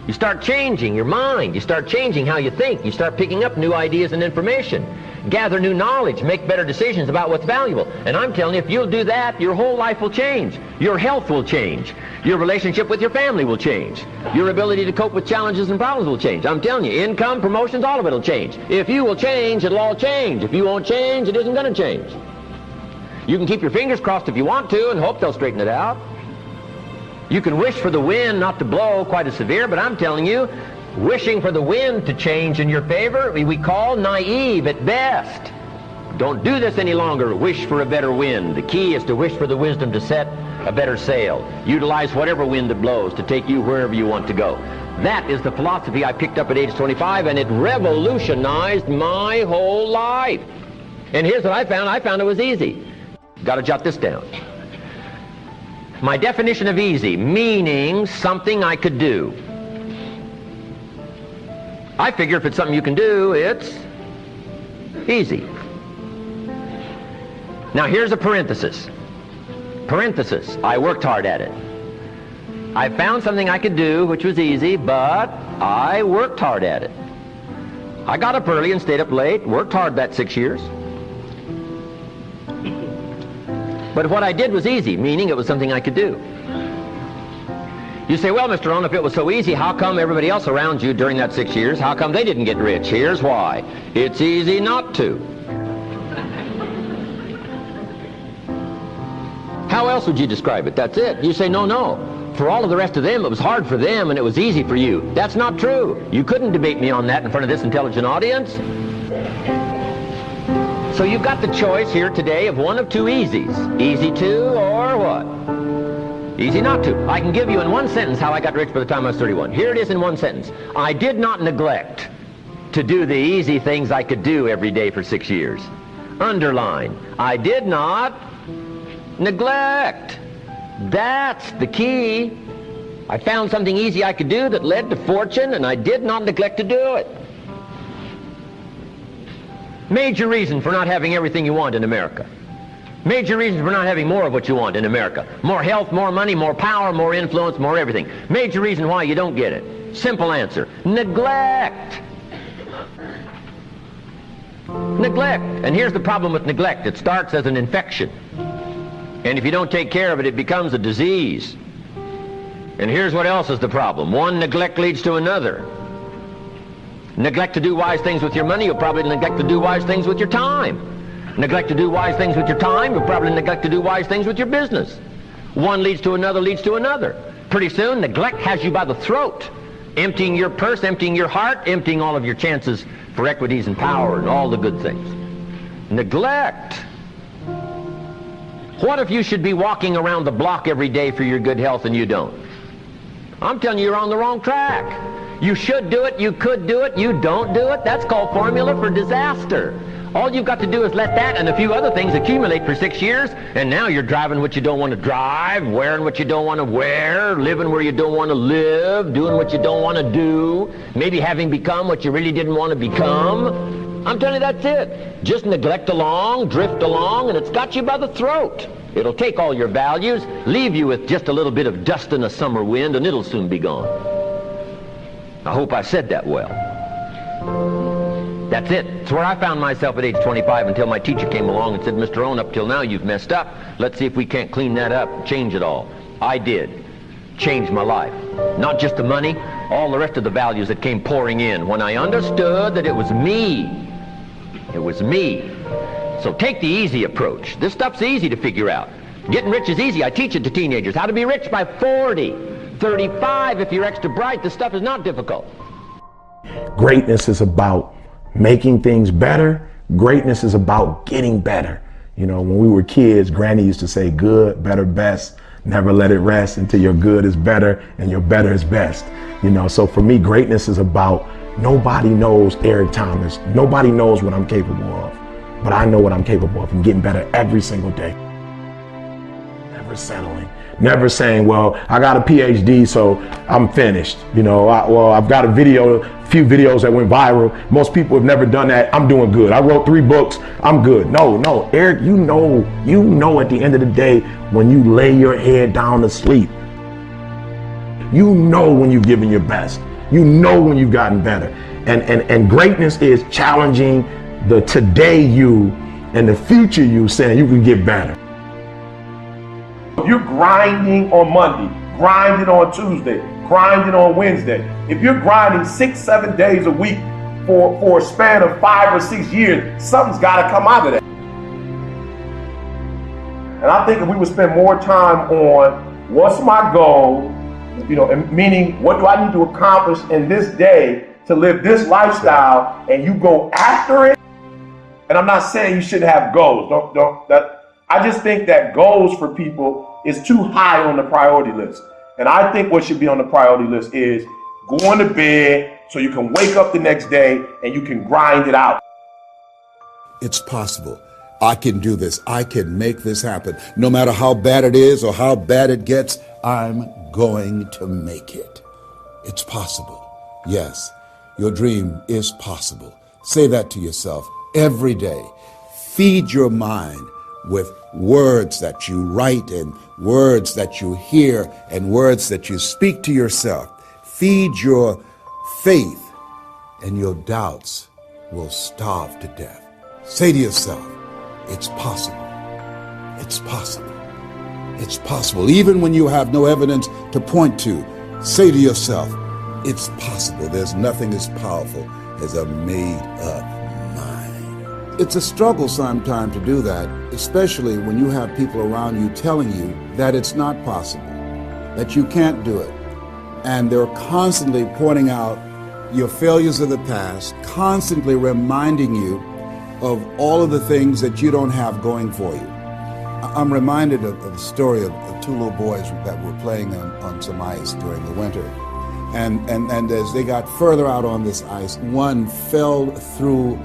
You start changing your mind. You start changing how you think. You start picking up new ideas and information. Gather new knowledge. Make better decisions about what's valuable. And I'm telling you, if you'll do that, your whole life will change. Your health will change. Your relationship with your family will change. Your ability to cope with challenges and problems will change. I'm telling you, income, promotions, all of it will change. If you will change, it'll all change. If you won't change, it isn't going to change. You can keep your fingers crossed if you want to and hope they'll straighten it out. You can wish for the wind not to blow quite as severe, but I'm telling you, wishing for the wind to change in your favor, we call naive at best. Don't do this any longer. Wish for a better wind. The key is to wish for the wisdom to set a better sail. Utilize whatever wind that blows to take you wherever you want to go. That is the philosophy I picked up at age 25, and it revolutionized my whole life. And here's what I found. I found it was easy. Got to jot this down. My definition of easy, meaning something I could do. I figure if it's something you can do, it's easy. Now here's a parenthesis. Parenthesis, I worked hard at it. I found something I could do which was easy, but I worked hard at it. I got up early and stayed up late, worked hard that 6 years. But what I did was easy, meaning it was something I could do. You say, well, Mr. Rohn, if it was so easy, how come everybody else around you during that 6 years, how come they didn't get rich? Here's why. It's easy not to. How else would you describe it? That's it. You say, no. For all of the rest of them, it was hard for them and it was easy for you. That's not true. You couldn't debate me on that in front of this intelligent audience. So you've got the choice here today of one of two easies. Easy to or what? Easy not to. I can give you in one sentence how I got rich by the time I was 31. Here it is in one sentence. I did not neglect to do the easy things I could do every day for 6 years. Underline. I did not neglect. That's the key. I found something easy I could do that led to fortune, and I did not neglect to do it. Major reason for not having everything you want in America. Major reason for not having more of what you want in America. More health, more money, more power, more influence, more everything. Major reason why you don't get it. Simple answer. Neglect. Neglect. And here's the problem with neglect. It starts as an infection. And if you don't take care of it, it becomes a disease. And here's what else is the problem. One neglect leads to another. Neglect to do wise things with your money, you'll probably neglect to do wise things with your time. Neglect to do wise things with your time, you'll probably neglect to do wise things with your business. One leads to another, leads to another. Pretty soon, neglect has you by the throat, emptying your purse, emptying your heart, emptying all of your chances for equities and power and all the good things. Neglect. What if you should be walking around the block every day for your good health and you don't? I'm telling you, you're on the wrong track. You should do it, you could do it, you don't do it. That's called formula for disaster. All you've got to do is let that and a few other things accumulate for 6 years, and now you're driving what you don't want to drive, wearing what you don't want to wear, living where you don't want to live, doing what you don't want to do, maybe having become what you really didn't want to become. I'm telling you, that's it. Just neglect along, drift along, and it's got you by the throat. It'll take all your values, leave you with just a little bit of dust in a summer wind, and it'll soon be gone. I hope I said that well. That's it. It's where I found myself at age 25 until my teacher came along and said, Mr. Rohn, up till now you've messed up. Let's see if we can't clean that up, change it all. I did. Changed my life. Not just the money, all the rest of the values that came pouring in when I understood that it was me. It was me. So take the easy approach. This stuff's easy to figure out. Getting rich is easy. I teach it to teenagers. How to be rich by 40. 35, if you're extra bright, this stuff is not difficult. Greatness is about making things better. Greatness is about getting better. You know, when we were kids, Granny used to say good, better, best. Never let it rest until your good is better and your better is best. You know, so for me, greatness is about nobody knows Eric Thomas. Nobody knows what I'm capable of. But I know what I'm capable of and getting better every single day. Never settling. Never saying, well, I got a PhD, so I'm finished. You know, I've got a few videos that went viral. Most people have never done that. I'm doing good. I wrote 3 books. I'm good. No, Eric, you know at the end of the day, when you lay your head down to sleep, you know when you're giving your best. You know when you've gotten better. And greatness is challenging the today you and the future you, saying you can get better. If you're grinding on Monday, grinding on Tuesday, grinding on Wednesday, if you're grinding 6-7 days a week for a span of 5 or 6 years, something's got to come out of that. And I think if we would spend more time on what's my goal, meaning what do I need to accomplish in this day to live this lifestyle, and you go after it. And I'm not saying you shouldn't have goals. I just think that goals for people is too high on the priority list. And I think what should be on the priority list is going to bed so you can wake up the next day and you can grind it out. It's possible. I can do this. I can make this happen. No matter how bad it is or how bad it gets, I'm going to make it. It's possible. Yes, your dream is possible. Say that to yourself every day. Feed your mind with words that you write and words that you hear and words that you speak to yourself. Feed your faith and your doubts will starve to death. Say to yourself, it's possible. It's possible. It's possible. Even when you have no evidence to point to, say to yourself, it's possible. There's nothing as powerful as a made-up mind. It's a struggle sometimes to do that, especially when you have people around you telling you that it's not possible, that you can't do it. And they're constantly pointing out your failures of the past, constantly reminding you of all of the things that you don't have going for you. I'm reminded of the story of two little boys that were playing on some ice during the winter. And as they got further out on this ice, one fell through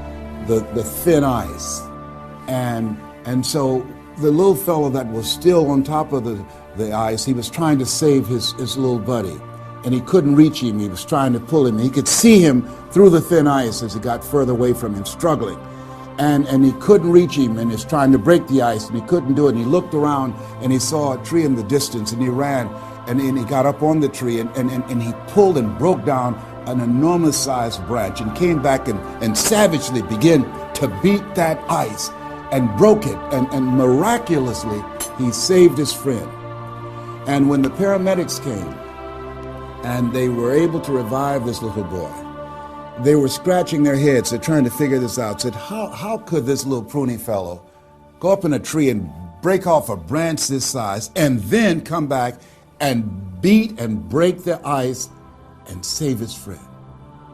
the thin ice. And so the little fellow that was still on top of the ice, he was trying to save his little buddy. And he couldn't reach him. He was trying to pull him. He could see him through the thin ice as he got further away from him, struggling. And he couldn't reach him, and he's trying to break the ice, and he couldn't do it. And he looked around, and he saw a tree in the distance, and he ran, and he got up on the tree, and he pulled and broke down an enormous-sized branch, and came back and savagely began to beat that ice, and broke it, and miraculously, he saved his friend. And when the paramedics came, and they were able to revive this little boy, they were scratching their heads. They're trying to figure this out. Said, how could this little pruny fellow go up in a tree and break off a branch this size and then come back and beat and break the ice and save his friend?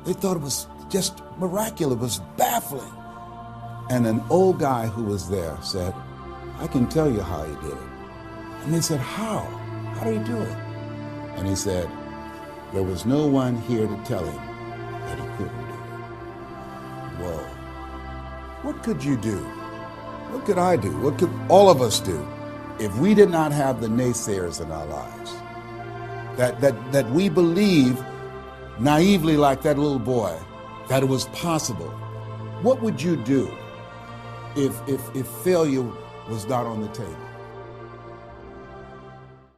They thought it was just miraculous. It was baffling. And an old guy who was there said, I can tell you how he did it. And they said, how? How did he do it? And he said, there was no one here to tell him that he couldn't do it. Whoa. What could you do? What could I do? What could all of us do if we did not have the naysayers in our lives? That we believe naively, like that little boy, that it was possible. What would you do if failure was not on the table?